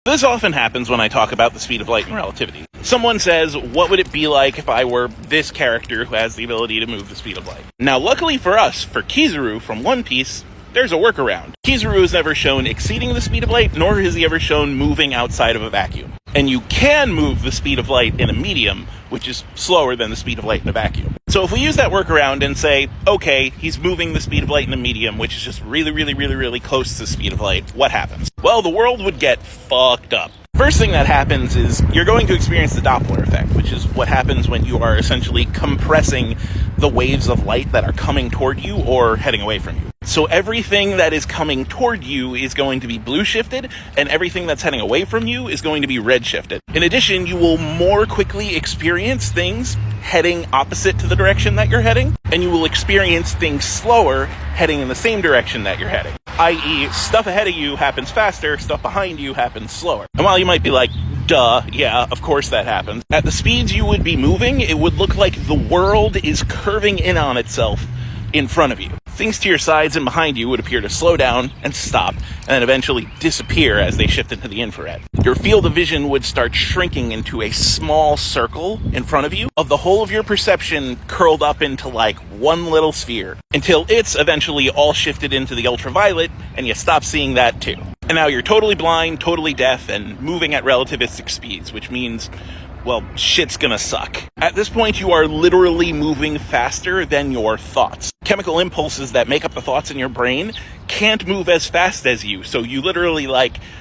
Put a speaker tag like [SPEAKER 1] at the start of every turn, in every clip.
[SPEAKER 1] This often happens when I talk about the speed of light and relativity. Someone says, what would it be like if I were this character who has the ability to move the speed of light? Now, luckily for us, for Kizaru from One Piece, there's a workaround. Kizaru is never shown exceeding the speed of light, nor has he ever shown moving outside of a vacuum. And you can move the speed of light in a medium, which is slower than the speed of light in a vacuum. So if we use that workaround and say, okay, he's moving the speed of light in a medium, which is just really close to the speed of light, what happens? Well, the world would get fucked up. First thing that happens is you're going to experience the Doppler effect, which is what happens when you are essentially compressing the waves of light that are coming toward you or heading away from you. So everything that is coming toward you is going to be blue shifted, and everything that's heading away from you is going to be red shifted. In addition, you will more quickly experience things heading opposite to the direction that you're heading, and you will experience things slower heading in the same direction that you're heading. I.e., stuff ahead of you happens faster, stuff behind you happens slower. And while you might be like, duh, yeah, of course that happens, at the speeds you would be moving, it would look like the world is curving in on itself in front of you. Things to your sides and behind you would appear to slow down and stop, and then eventually disappear as they shift into the infrared. Your field of vision would start shrinking into a small circle in front of you, of the whole of your perception curled up into like one little sphere, until it's eventually all shifted into the ultraviolet, and you stop seeing that too. And now you're totally blind, totally deaf, and moving at relativistic speeds, which means, well, shit's gonna suck. At this point, you are literally moving faster than your thoughts. Chemical impulses that make up the thoughts in your brain can't move as fast as you, so you literally,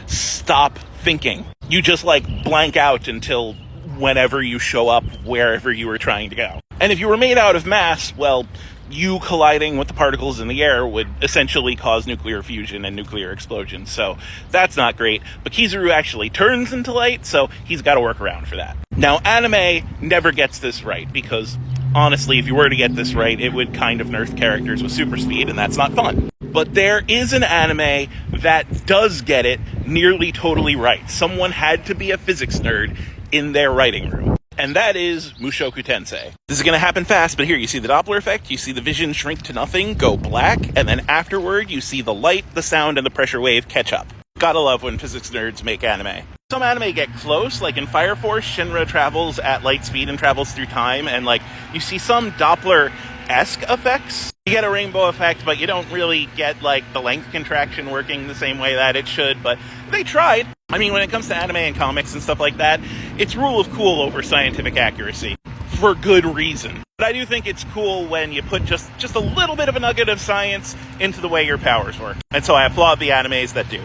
[SPEAKER 1] stop thinking. You just, blank out until whenever you show up wherever you were trying to go. And if you were made out of mass, well, you colliding with the particles in the air would essentially cause nuclear fusion and nuclear explosion, so that's not great. But Kizaru actually turns into light, so he's got to work around for that. Now, anime never gets this right, because honestly, if you were to get this right, it would kind of nerf characters with super speed, and that's not fun. But there is an anime that does get it nearly totally right. Someone had to be a physics nerd in their writing room. And that is Mushoku Tensei. This is going to happen fast, but here you see the Doppler effect, you see the vision shrink to nothing, go black, and then afterward you see the light, the sound, and the pressure wave catch up. Gotta love when physics nerds make anime. Some anime get close, like in Fire Force, Shinra travels at light speed and travels through time, and you see some Doppler-esque effects. You get a rainbow effect, but you don't really get the length contraction working the same way that it should, but they tried. I mean, when it comes to anime and comics and stuff like that, it's rule of cool over scientific accuracy. For good reason. But I do think it's cool when you put just a little bit of a nugget of science into the way your powers work. And so I applaud the animes that do.